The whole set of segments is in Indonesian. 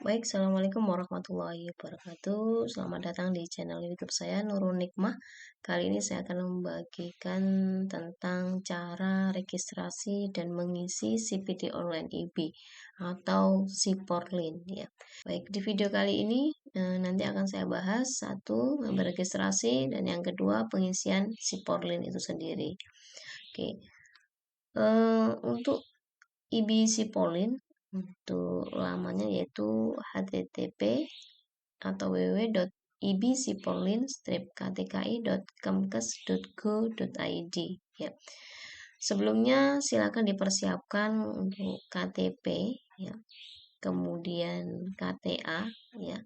Baik, Assalamualaikum warahmatullahi wabarakatuh. Selamat datang di channel YouTube saya, Nurul Nikmah. Kali ini saya akan membagikan tentang cara registrasi dan mengisi CPD Online IB atau Siporlin ya. Baik, di video kali ini nanti akan saya bahas satu, member registrasi, dan yang kedua pengisian Siporlin itu sendiri. Oke. Untuk IB Siporlin untuk lamanya yaitu http atau www.ibsiporlin-ktki.kemkes.go.id ya. Sebelumnya silakan dipersiapkan untuk KTP ya. Kemudian KTA ya,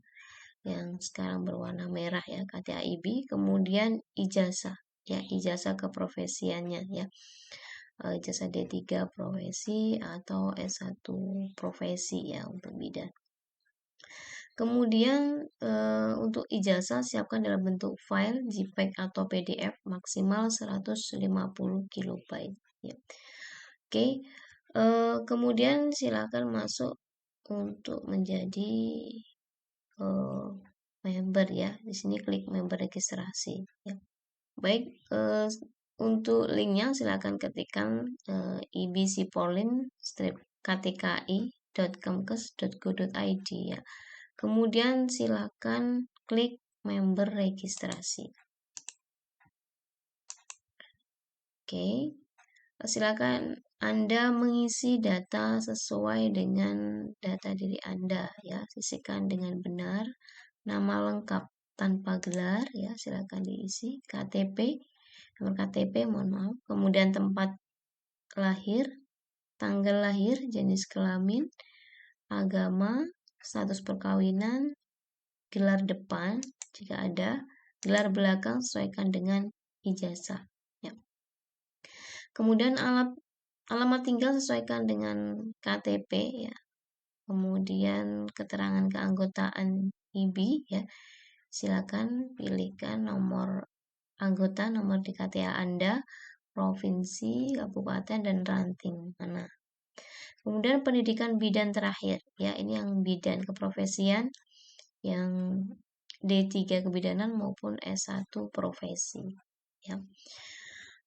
yang sekarang berwarna merah ya, KTA IB, kemudian ijazah ya, ijazah keprofesiannya ya. Ijazah D3 profesi atau S1 profesi ya untuk bidan. Kemudian untuk ijazah siapkan dalam bentuk file JPEG atau PDF maksimal 150 KB ya. Oke. Kemudian silakan masuk untuk menjadi member ya. Di sini klik member registrasi ya. Baik, untuk linknya silakan ketikkan ibsiporlin-ktki.kemkes.go.id ya. Kemudian silakan klik member registrasi. Oke. Silakan Anda mengisi data sesuai dengan data diri Anda ya. Sisihkan dengan benar. Nama lengkap tanpa gelar ya, silakan diisi. KTP, nomor KTP mohon maaf. Kemudian tempat lahir, tanggal lahir, jenis kelamin, agama, status perkawinan, gelar depan jika ada, gelar belakang sesuaikan dengan ijazah ya. Kemudian alamat tinggal sesuaikan dengan KTP ya. Kemudian keterangan keanggotaan IB ya. Silakan pilihkan nomor anggota, nomor di KTA Anda, provinsi, kabupaten, dan ranting mana. Kemudian pendidikan bidan terakhir ya, ini yang bidan keprofesian, yang D3 kebidanan maupun S1 profesi ya.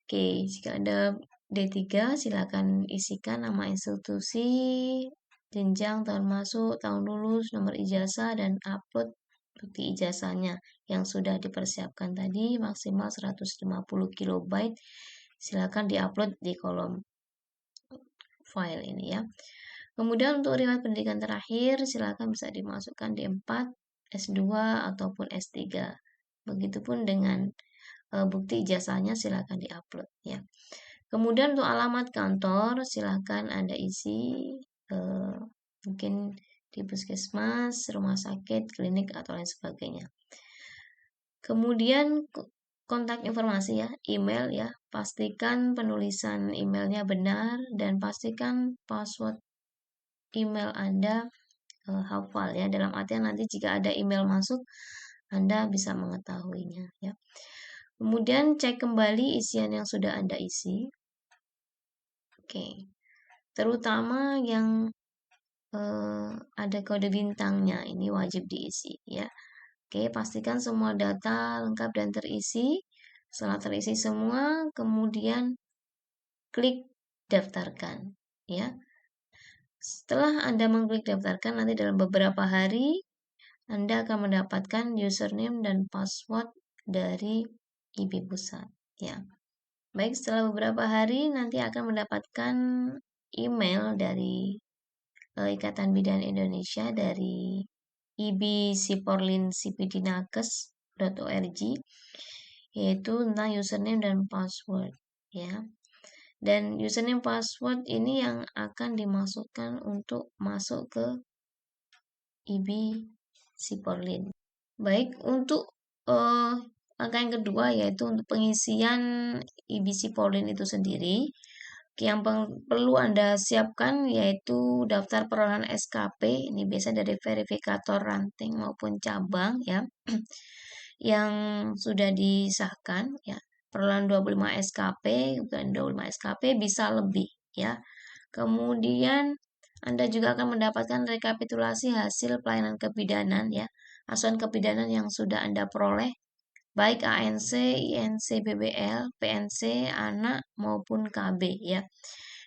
Oke, jika ada D3 silakan isikan nama institusi, jenjang, tahun masuk, tahun lulus, nomor ijazah, dan upload bukti ijazahnya yang sudah dipersiapkan tadi maksimal 150 KB. Silakan diupload di kolom file ini ya. Kemudian untuk riwayat pendidikan terakhir silakan bisa dimasukkan di D4, S2 ataupun S3. Begitupun dengan bukti ijazahnya silakan diupload ya. Kemudian untuk alamat kantor silakan Anda isi mungkin di puskesmas, rumah sakit, klinik atau lain sebagainya. Kemudian kontak informasi ya, email ya. Pastikan penulisan emailnya benar dan pastikan password email Anda hafal ya. Dalam artian nanti jika ada email masuk Anda bisa mengetahuinya ya. Kemudian cek kembali isian yang sudah Anda isi. Oke. Terutama yang ada kode bintangnya ini wajib diisi ya. Oke, pastikan semua data lengkap dan terisi. Setelah terisi semua, kemudian klik daftarkan ya. Setelah Anda mengklik daftarkan, nanti dalam beberapa hari Anda akan mendapatkan username dan password dari IB Pusat ya. Baik, setelah beberapa hari nanti akan mendapatkan email dari Ikatan Bidan Indonesia dari ibsiporlincpdnakes.org yaitu tentang username dan password ya. Dan username password ini yang akan dimasukkan untuk masuk ke IB Siporlin. Baik, untuk langkah yang kedua yaitu untuk pengisian IB Siporlin itu sendiri. Yang perlu Anda siapkan yaitu daftar perolehan SKP, ini biasa dari verifikator ranting maupun cabang ya, yang sudah disahkan ya. Perolehan 25 SKP, bukan 25 SKP bisa lebih ya. Kemudian Anda juga akan mendapatkan rekapitulasi hasil pelayanan kebidanan ya, asuhan kebidanan yang sudah Anda peroleh, baik ANC, INC, BBL, PNC, anak maupun KB ya.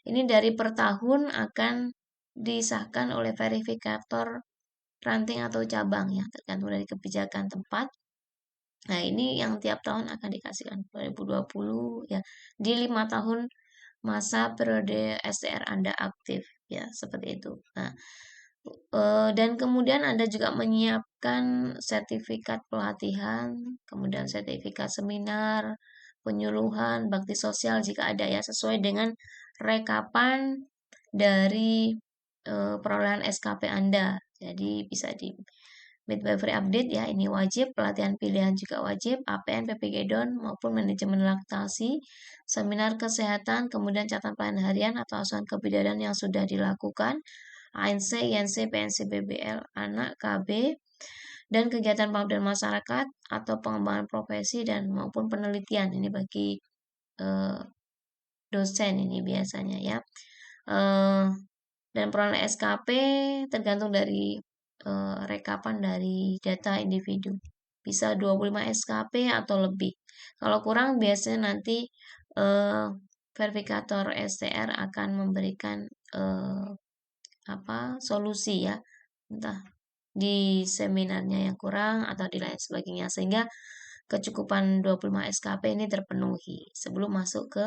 Ini dari per tahun akan disahkan oleh verifikator ranting atau cabang ya, tergantung dari kebijakan tempat. Nah, ini yang tiap tahun akan dikasihkan 2020 ya, di 5 tahun masa periode STR Anda aktif ya, seperti itu. Nah, dan kemudian Anda juga menyiapkan sertifikat pelatihan, kemudian sertifikat seminar, penyuluhan, bakti sosial jika ada ya, sesuai dengan rekapan dari perolehan SKP Anda. Jadi bisa di midwifery update ya, ini wajib, pelatihan pilihan juga wajib, APN, PPG-DON maupun manajemen laktasi, seminar kesehatan, kemudian catatan pelayanan harian atau asuhan kebidanan yang sudah dilakukan, ANC, INC, PNC, BBL, anak, KB, dan kegiatan pengabdian masyarakat atau pengembangan profesi dan maupun penelitian. Ini bagi dosen ini biasanya ya. Dan perolehan SKP tergantung dari rekapan dari data individu. Bisa 25 SKP atau lebih. Kalau kurang biasanya nanti verifikator STR akan memberikan solusi ya, entah di seminarnya yang kurang atau di lain sebagainya, sehingga kecukupan 25 SKP ini terpenuhi sebelum masuk ke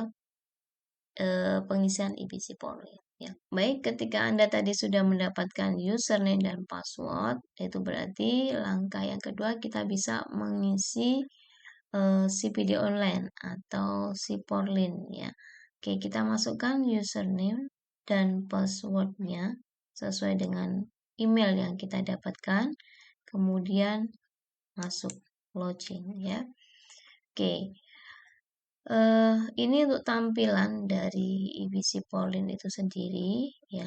pengisian IBC Polri. Ya. Baik, ketika Anda tadi sudah mendapatkan username dan password, itu berarti langkah yang kedua kita bisa mengisi CPD online atau Siporlin ya. Oke, kita masukkan username dan passwordnya sesuai dengan email yang kita dapatkan, kemudian masuk login ya. Oke. Ini untuk tampilan dari IBC Polin itu sendiri ya.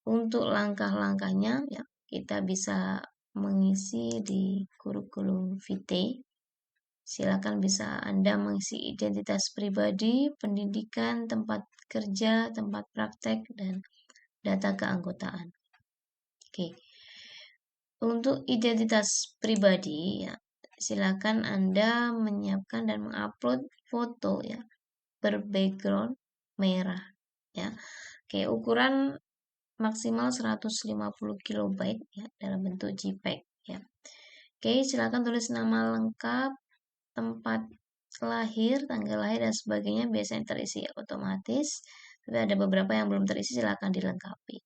Untuk langkah-langkahnya ya, kita bisa mengisi di kurikulum vitae. Silakan bisa Anda mengisi identitas pribadi, pendidikan, tempat kerja, tempat praktek, dan data keanggotaan. Oke. Untuk identitas pribadi ya, silakan Anda menyiapkan dan mengupload foto ya berbackground merah ya. Oke, ukuran maksimal 150 KB ya dalam bentuk JPEG ya. Oke, silakan tulis nama lengkap, tempat lahir, tanggal lahir dan sebagainya, biasanya terisi otomatis. Tapi ada beberapa yang belum terisi, silakan dilengkapi.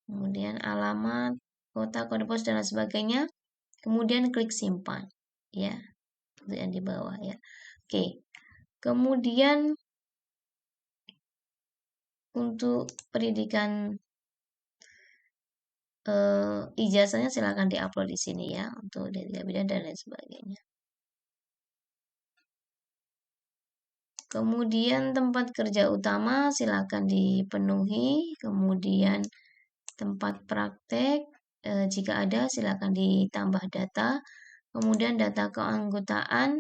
Kemudian alamat, kota, kode pos dan sebagainya. Kemudian klik simpan ya. Itu yang di bawah ya. Oke. Kemudian untuk pendidikan ijazahnya silakan diupload di sini ya, untuk D3 bidang dan lain sebagainya. Kemudian tempat kerja utama silakan dipenuhi, kemudian tempat praktek jika ada silakan ditambah data, kemudian data keanggotaan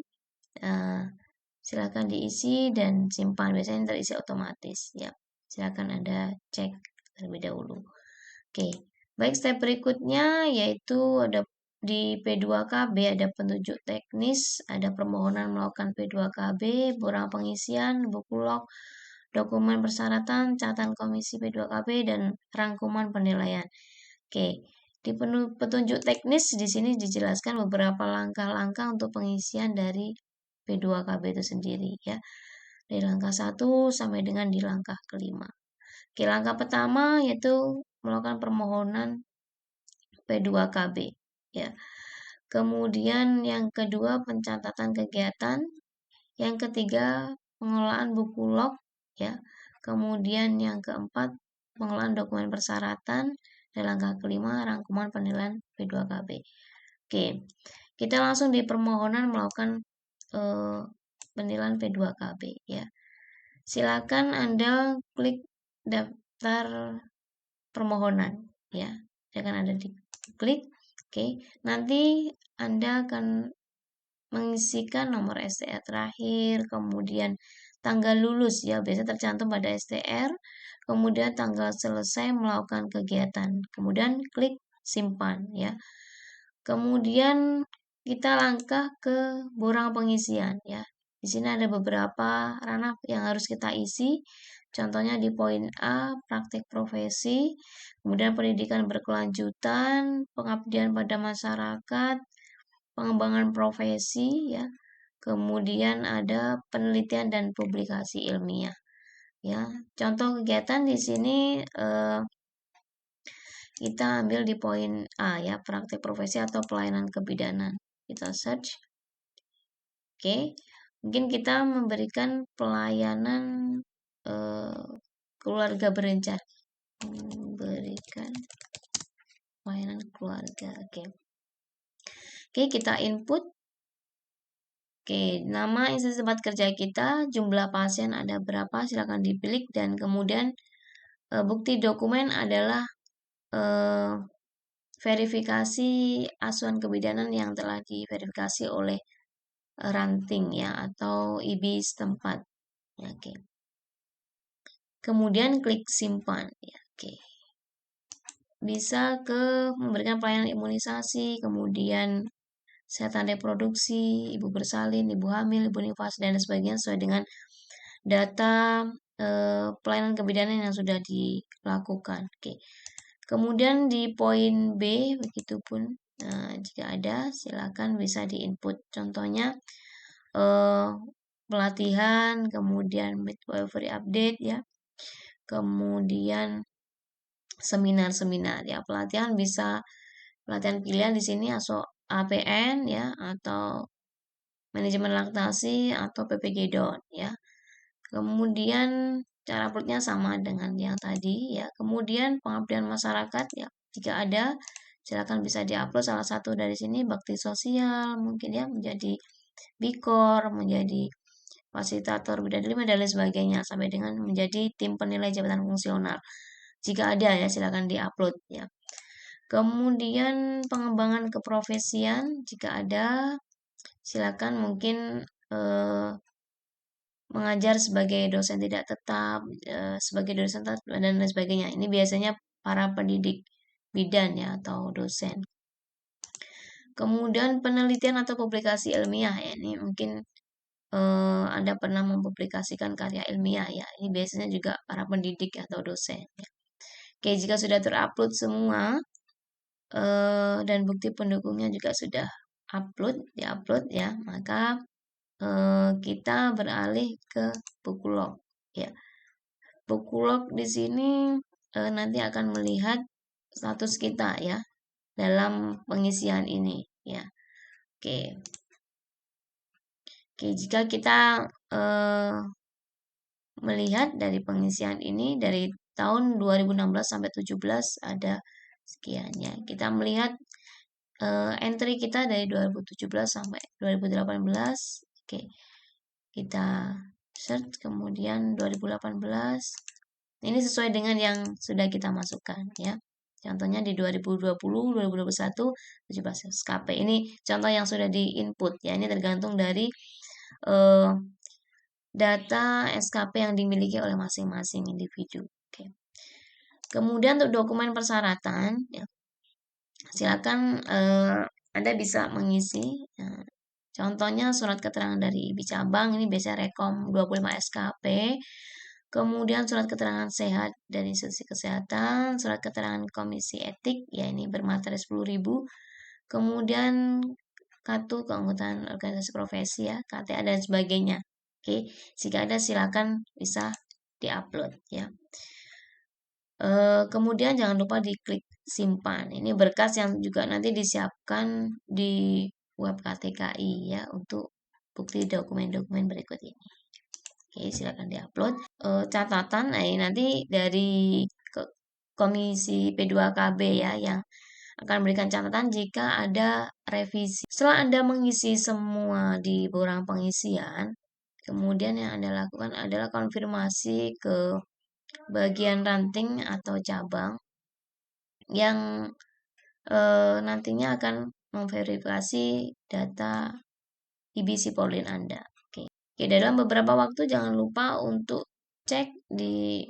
silakan diisi dan simpan, biasanya terisi otomatis ya. Silakan Anda cek terlebih dahulu. Oke. Baik, step berikutnya yaitu ada di P2KB ada petunjuk teknis, ada permohonan melakukan P2KB, borang pengisian, buku log, dokumen persyaratan, catatan komisi P2KB, dan rangkuman penilaian. Oke, di petunjuk teknis di sini dijelaskan beberapa langkah-langkah untuk pengisian dari P2KB itu sendiri ya. Dari langkah 1 sampai dengan di langkah kelima. Oke, langkah pertama yaitu melakukan permohonan P2KB ya. Kemudian yang kedua pencatatan kegiatan, yang ketiga pengolahan buku log ya. Kemudian yang keempat pengolahan dokumen persyaratan, dan langkah kelima rangkuman penilaian P2KB. Oke, kita langsung di permohonan melakukan penilaian P2KB ya. Silakan Anda klik daftar permohonan ya. Silakan Anda diklik. Oke, nanti Anda akan mengisikan nomor STR terakhir, kemudian tanggal lulus ya, biasa tercantum pada STR, kemudian tanggal selesai melakukan kegiatan, kemudian klik simpan ya. Kemudian kita langkah ke borang pengisian ya. Di sini ada beberapa ranah yang harus kita isi. Contohnya di poin A, praktik profesi, kemudian pendidikan berkelanjutan, pengabdian pada masyarakat, pengembangan profesi ya. Kemudian ada penelitian dan publikasi ilmiah ya. Contoh kegiatan di sini kita ambil di poin A ya, praktik profesi atau pelayanan kebidanan. Kita search. Oke. Mungkin kita memberikan pelayanan keluarga berencana. Memberikan pelayanan keluarga. Oke. Oke, kita input. Oke, nama instansi tempat kerja kita, jumlah pasien ada berapa, silakan dipilih, dan kemudian bukti dokumen adalah verifikasi asuhan kebidanan yang telah diverifikasi oleh ranting ya atau IB setempat. Ya, oke. Kemudian klik simpan ya, oke. Bisa ke memberikan pelayanan imunisasi, kemudian kesehatan reproduksi, ibu bersalin, ibu hamil, ibu nifas dan sebagainya sesuai dengan data pelayanan kebidanan yang sudah dilakukan. Oke. Kemudian di poin B begitupun jika ada silakan bisa diinput. Contohnya pelatihan, kemudian midwifery update ya. Kemudian seminar-seminar ya. Pelatihan bisa pelatihan pilihan di sini APN ya atau manajemen laktasi atau PPG DON ya. Kemudian cara uploadnya sama dengan yang tadi ya. Kemudian pengabdian masyarakat ya. Jika ada silakan bisa diupload salah satu dari sini, bakti sosial mungkin ya, menjadi bikor, menjadi fasilitator bidang dan lain sebagainya sampai dengan menjadi tim penilai jabatan fungsional. Jika ada ya silakan diupload ya. Kemudian pengembangan keprofesian jika ada silakan mungkin mengajar sebagai dosen tidak tetap, sebagai dosen tetap dan lain sebagainya. Ini biasanya para pendidik bidan ya atau dosen. Kemudian penelitian atau publikasi ilmiah ya, ini mungkin Anda pernah mempublikasikan karya ilmiah ya. Ini biasanya juga para pendidik atau dosen. Ya. Oke, jika sudah terupload semua dan bukti pendukungnya juga sudah diupload ya, maka kita beralih ke buku log ya. Buku log di sini nanti akan melihat status kita ya dalam pengisian ini ya. Oke. Oke, jika kita melihat dari pengisian ini dari tahun 2016 sampai 17 ada sekiannya. Kita melihat entry kita dari 2017 sampai 2018. Oke. Kita search kemudian 2018. Ini sesuai dengan yang sudah kita masukkan ya. Contohnya di 2020, 2021, 17 SKP. Ini contoh yang sudah di input ya. Ini tergantung dari data SKP yang dimiliki oleh masing-masing individu. Oke. Kemudian untuk dokumen persyaratan, ya, silakan Anda bisa mengisi. Contohnya surat keterangan dari IB cabang, ini biasanya Rekom 25 SKP. Kemudian surat keterangan sehat dari institusi kesehatan, surat keterangan komisi etik, ya ini bermateri 10.000. Kemudian kartu keanggotaan organisasi profesi ya, KTA dan sebagainya. Oke, jika ada silakan bisa diupload ya. Kemudian jangan lupa diklik simpan. Ini berkas yang juga nanti disiapkan di web KTKI ya untuk bukti dokumen-dokumen berikut ini. Oke, silakan diupload. Catatan, nanti dari Komisi P2KB ya yang akan memberikan catatan jika ada revisi. Setelah Anda mengisi semua di borang pengisian, kemudian yang Anda lakukan adalah konfirmasi ke bagian ranting atau cabang yang nantinya akan memverifikasi data IB Sipolin Anda. Oke, dalam beberapa waktu jangan lupa untuk cek di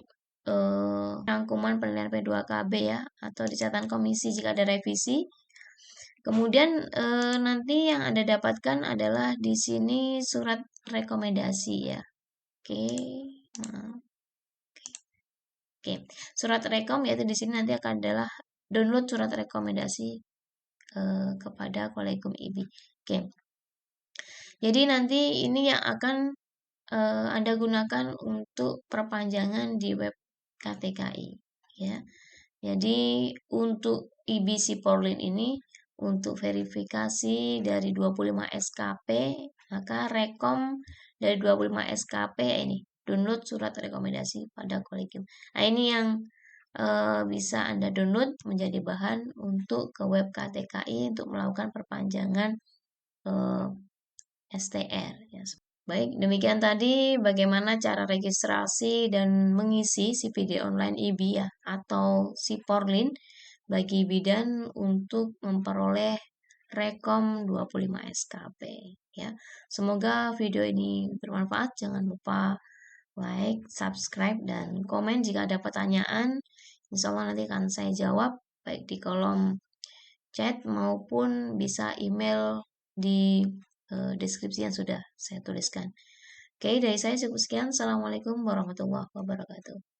rangkuman penilaian P2KB ya, atau di catatan komisi jika ada revisi. Kemudian nanti yang Anda dapatkan adalah di sini surat rekomendasi ya. Oke. Nah, oke. Surat rekom yaitu di sini nanti akan adalah download surat rekomendasi kepada Kolegium IB. Oke. Jadi nanti ini yang akan Anda gunakan untuk perpanjangan di web KTKI ya. Jadi untuk IBC Porlin ini untuk verifikasi dari 25 SKP, maka rekom dari 25 SKP ini download surat rekomendasi pada Kolegium. Nah, ini yang bisa Anda download menjadi bahan untuk ke web KTKI untuk melakukan perpanjangan STR ya. Baik, demikian tadi bagaimana cara registrasi dan mengisi CPD online IB ya atau si Porlin bagi bidan untuk memperoleh Rekom 25 SKP ya. Semoga video ini bermanfaat. Jangan lupa like, subscribe dan komen jika ada pertanyaan. Insya Allah nanti akan saya jawab baik di kolom chat maupun bisa email di deskripsi yang sudah saya tuliskan. Oke, dari saya cukup sekian. Assalamualaikum warahmatullahi wabarakatuh.